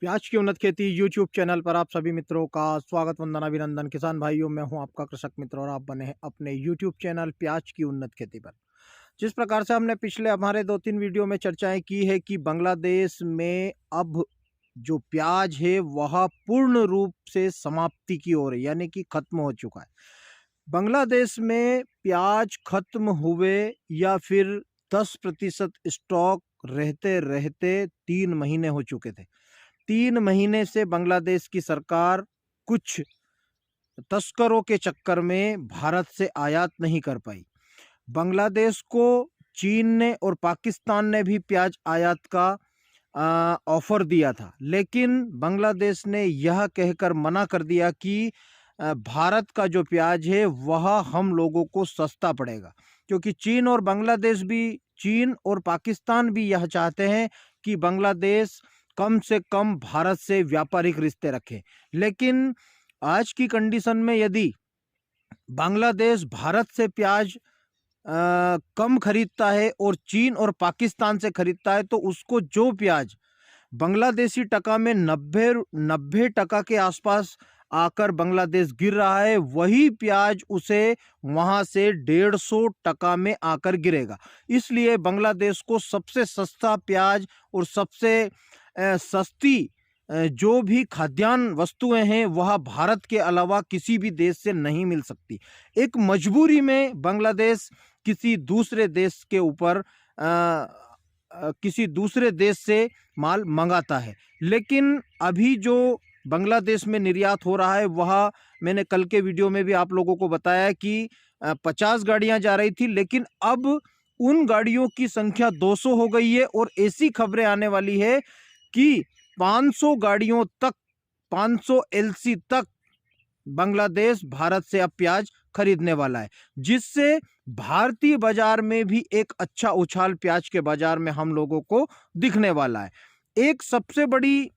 प्याज की उन्नत खेती यूट्यूब चैनल पर आप सभी मित्रों का स्वागत वंदन अभिनंदन। किसान भाइयों, मैं हूं आपका कृषक मित्र और आप बने हैं अपने यूट्यूब चैनल प्याज की उन्नत खेती पर। जिस प्रकार से हमने पिछले हमारे 2-3 वीडियो में चर्चाएं की है कि बांग्लादेश में अब जो प्याज है वह पूर्ण रूप से समाप्ति की ओर है, यानी कि खत्म हो चुका है। बांग्लादेश में प्याज खत्म हुए या फिर 10% स्टॉक रहते रहते 3 महीने हो चुके थे। 3 महीने से बांग्लादेश की सरकार कुछ तस्करों के चक्कर में भारत से आयात नहीं कर पाई। बांग्लादेश को चीन ने और पाकिस्तान ने भी प्याज आयात का ऑफर दिया था, लेकिन बांग्लादेश ने यह कहकर मना कर दिया कि भारत का जो प्याज है वह हम लोगों को सस्ता पड़ेगा, क्योंकि चीन और पाकिस्तान भी यह चाहते हैं कि बांग्लादेश कम से कम भारत से व्यापारिक रिश्ते रखे। लेकिन आज की कंडीशन में यदि बांग्लादेश भारत से प्याज कम खरीदता है और चीन और पाकिस्तान से खरीदता है, तो उसको जो प्याज बांग्लादेशी टका में 90% के आसपास आकर बांग्लादेश गिर रहा है, वही प्याज उसे वहां से 150 में आकर गिरेगा। इसलिए बांग्लादेश को सबसे सस्ता प्याज और सबसे सस्ती जो भी खाद्यान्न वस्तुएं हैं वह भारत के अलावा किसी भी देश से नहीं मिल सकती। एक मजबूरी में बांग्लादेश किसी दूसरे देश के ऊपर किसी दूसरे देश से माल मंगाता है। लेकिन अभी जो बांग्लादेश में निर्यात हो रहा है वह मैंने कल के वीडियो में भी आप लोगों को बताया कि 50 गाड़ियां जा रही थी, लेकिन अब उन गाड़ियों की संख्या 200 हो गई है और ऐसी खबरें आने वाली है कि 500 गाड़ियों तक, 500 एलसी तक बांग्लादेश भारत से अब प्याज खरीदने वाला है, जिससे भारतीय बाजार में भी एक अच्छा उछाल प्याज के बाजार में हम लोगों को दिखने वाला है। एक सबसे बड़ी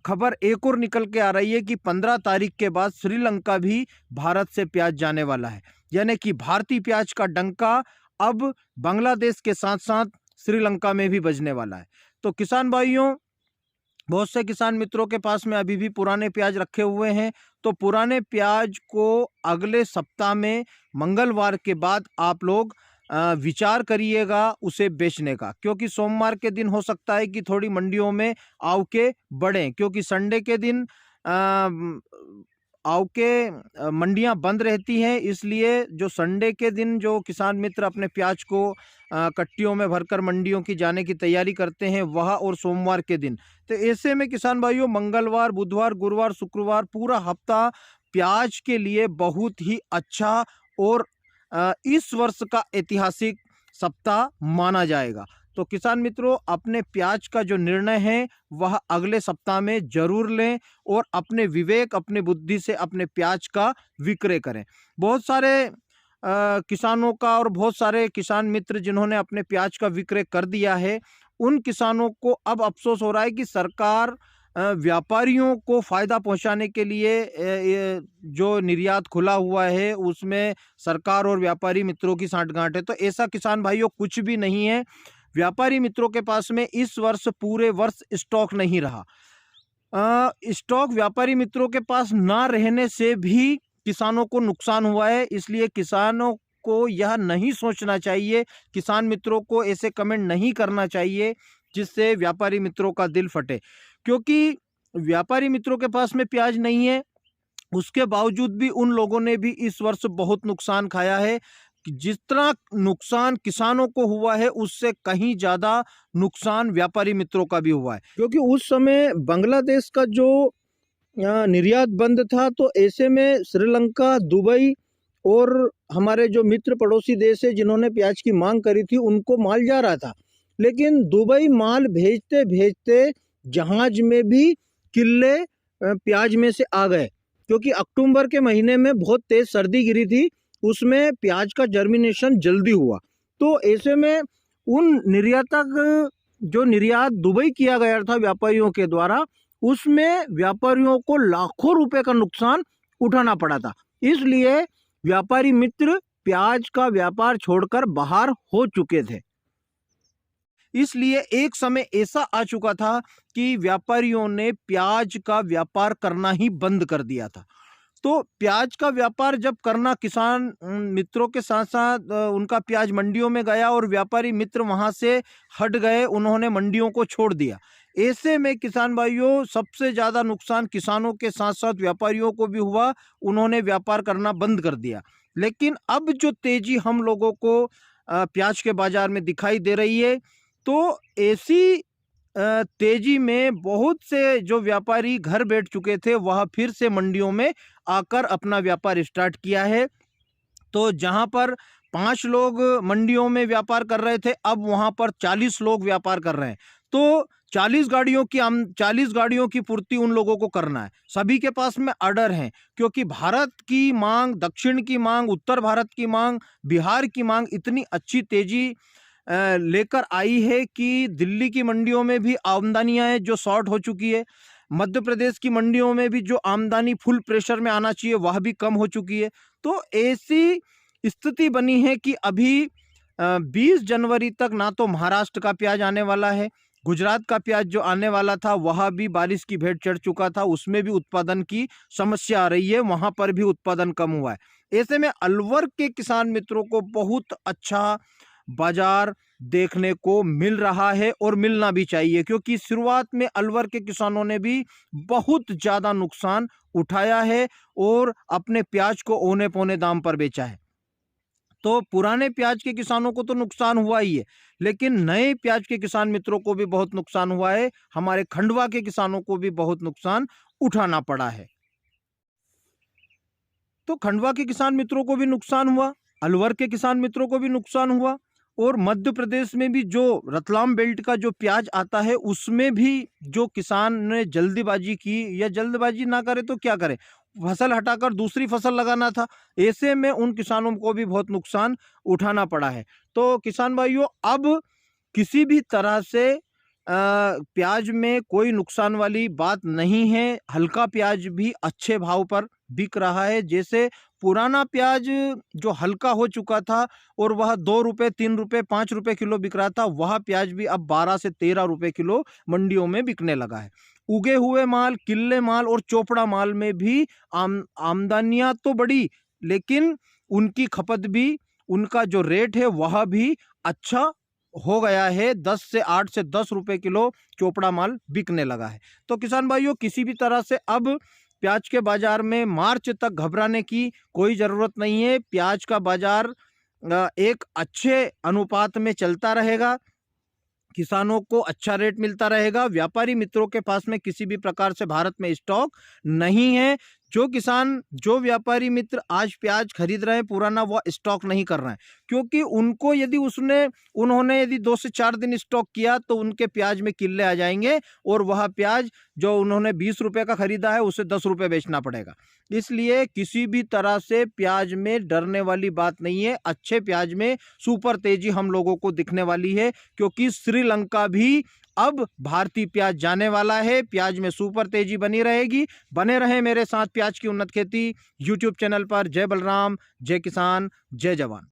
खबर एक और निकल के आ रही है कि 15 तारीख के बाद श्रीलंका भी भारत से प्याज जाने वाला है, यानी कि भारतीय प्याज का डंका अब बांग्लादेश के साथ साथ श्रीलंका में भी बजने वाला है। तो किसान भाइयों, बहुत से किसान मित्रों के पास में अभी भी पुराने प्याज रखे हुए हैं, तो पुराने प्याज को अगले सप्ताह में मंगलवार के बाद आप लोग विचार करिएगा उसे बेचने का, क्योंकि सोमवार के दिन हो सकता है कि थोड़ी मंडियों में आवके बढ़ें, क्योंकि संडे के दिन आवके मंडियां बंद रहती हैं। इसलिए जो संडे के दिन जो किसान मित्र अपने प्याज को कट्टियों में भरकर मंडियों की जाने की तैयारी करते हैं वह, और सोमवार के दिन, तो ऐसे में किसान भाइयों मंगलवार, बुधवार, गुरुवार, शुक्रवार पूरा हफ्ता प्याज के लिए बहुत ही अच्छा और इस वर्ष का ऐतिहासिक सप्ताह माना जाएगा। तो किसान मित्रों, अपने प्याज का जो निर्णय है वह अगले सप्ताह में जरूर लें और अपने विवेक, अपने बुद्धि से अपने प्याज का विक्रय करें। बहुत सारे किसानों का और बहुत सारे किसान मित्र जिन्होंने अपने प्याज का विक्रय कर दिया है, उन किसानों को अब अफसोस हो रहा है कि सरकार व्यापारियों को फायदा पहुंचाने के लिए जो निर्यात खुला हुआ है उसमें सरकार और व्यापारी मित्रों की सांठगांठ है। तो ऐसा किसान भाइयों कुछ भी नहीं है। व्यापारी मित्रों के पास में इस वर्ष पूरे वर्ष स्टॉक नहीं रहा। स्टॉक व्यापारी मित्रों के पास ना रहने से भी किसानों को नुकसान हुआ है, इसलिए किसानों को यह नहीं सोचना चाहिए, किसान मित्रों को ऐसे कमेंट नहीं करना चाहिए जिससे व्यापारी मित्रों का दिल फटे, क्योंकि व्यापारी मित्रों के पास में प्याज नहीं है, उसके बावजूद भी उन लोगों ने भी इस वर्ष बहुत नुकसान खाया है। जितना नुकसान किसानों को हुआ है उससे कहीं ज्यादा नुकसान व्यापारी मित्रों का भी हुआ है, क्योंकि उस समय बांग्लादेश का जो निर्यात बंद था, तो ऐसे में श्रीलंका, दुबई और हमारे जो मित्र पड़ोसी देश है जिन्होंने प्याज की मांग करी थी उनको माल जा रहा था, लेकिन दुबई माल भेजते भेजते जहाज में भी किल्ले प्याज में से आ गए, क्योंकि अक्टूबर के महीने में बहुत तेज सर्दी गिरी थी, उसमें प्याज का जर्मिनेशन जल्दी हुआ। तो ऐसे में उन निर्यातक जो निर्यात दुबई किया गया था व्यापारियों के द्वारा, उसमें व्यापारियों को लाखों रुपए का नुकसान उठाना पड़ा था। इसलिए व्यापारी मित्र प्याज का व्यापार छोड़कर बाहर हो चुके थे। इसलिए एक समय ऐसा आ चुका था कि व्यापारियों ने प्याज का व्यापार करना ही बंद कर दिया था। तो प्याज का व्यापार जब करना किसान मित्रों के साथ साथ उनका प्याज मंडियों में गया और व्यापारी मित्र वहां से हट गए, उन्होंने मंडियों को छोड़ दिया। ऐसे में किसान भाइयों सबसे ज्यादा नुकसान किसानों के साथ साथ व्यापारियों को भी हुआ, उन्होंने व्यापार करना बंद कर दिया। लेकिन अब जो तेजी हम लोगों को प्याज के बाजार में दिखाई दे रही है, तो ऐसी तेजी में बहुत से जो व्यापारी घर बैठ चुके थे वह फिर से मंडियों में आकर अपना व्यापार स्टार्ट किया है। तो जहां पर 5 लोग मंडियों में व्यापार कर रहे थे, अब वहां पर 40 लोग व्यापार कर रहे हैं। तो 40 गाड़ियों की पूर्ति उन लोगों को करना है। सभी के पास में ऑर्डर है, क्योंकि भारत की मांग, दक्षिण की मांग, उत्तर भारत की मांग, बिहार की मांग इतनी अच्छी तेजी लेकर आई है कि दिल्ली की मंडियों में भी आमदनियां हैं जो शॉर्ट हो चुकी है। मध्य प्रदेश की मंडियों में भी जो आमदनी फुल प्रेशर में आना चाहिए वह भी कम हो चुकी है। तो ऐसी स्थिति बनी है कि अभी 20 जनवरी तक ना तो महाराष्ट्र का प्याज आने वाला है, गुजरात का प्याज जो आने वाला था वह भी बारिश की भेंट चढ़ चुका था, उसमें भी उत्पादन की समस्या आ रही है, वहां पर भी उत्पादन कम हुआ है। ऐसे में अलवर के किसान मित्रों को बहुत अच्छा बाजार देखने को मिल रहा है और मिलना भी चाहिए, क्योंकि शुरुआत में अलवर के किसानों ने भी बहुत ज्यादा नुकसान उठाया है और अपने प्याज को औने पौने दाम पर बेचा है। तो पुराने प्याज के किसानों को तो नुकसान हुआ ही है, लेकिन नए प्याज के किसान मित्रों को भी बहुत नुकसान हुआ है। हमारे खंडवा के किसानों को भी बहुत नुकसान उठाना पड़ा है। तो खंडवा के किसान मित्रों को भी नुकसान हुआ, अलवर के किसान मित्रों को भी नुकसान हुआ, और मध्य प्रदेश में भी जो रतलाम बेल्ट का जो प्याज आता है उसमें भी जो किसान ने जल्दीबाजी की, या जल्दबाजी ना करे तो क्या करे, फसल हटाकर दूसरी फसल लगाना था। ऐसे में उन किसानों को भी बहुत नुकसान उठाना पड़ा है। तो किसान भाइयों, अब किसी भी तरह से प्याज में कोई नुकसान वाली बात नहीं है। हल्का प्याज भी अच्छे भाव पर बिक रहा है। जैसे पुराना प्याज जो हल्का हो चुका था और वह 2 रुपए, 3 रुपए, 5 रुपए किलो बिक रहा था, वह प्याज भी अब 12 से 13 रुपए किलो मंडियों में बिकने लगा है। उगे हुए माल, किल्ले माल और चोपड़ा माल में भी आमदनियां तो बढ़ी, लेकिन उनकी खपत भी, उनका जो रेट है वह भी अच्छा हो गया है। 8 से 10 रुपए किलो चोपड़ा माल बिकने लगा है। तो किसान भाइयों, किसी भी तरह से अब प्याज के बाजार में मार्च तक घबराने की कोई जरूरत नहीं है। प्याज का बाजार एक अच्छे अनुपात में चलता रहेगा, किसानों को अच्छा रेट मिलता रहेगा। व्यापारी मित्रों के पास में किसी भी प्रकार से भारत में स्टॉक नहीं है। जो किसान, जो व्यापारी मित्र आज प्याज खरीद रहे हैं पुराना, वह स्टॉक नहीं कर रहे हैं, क्योंकि उनको यदि उन्होंने यदि 2 से 4 दिन स्टॉक किया तो उनके प्याज में किल्ले आ जाएंगे और वह प्याज जो उन्होंने 20 रुपए का खरीदा है उसे 10 रुपए बेचना पड़ेगा। इसलिए किसी भी तरह से प्याज में डरने वाली बात नहीं है। अच्छे प्याज में सुपर तेजी हम लोगों को दिखने वाली है, क्योंकि श्रीलंका भी अब भारतीय प्याज जाने वाला है। प्याज में सुपर तेजी बनी रहेगी। बने रहे मेरे साथ प्याज की उन्नत खेती यूट्यूब चैनल पर। जय बलराम, जय किसान, जय जवान।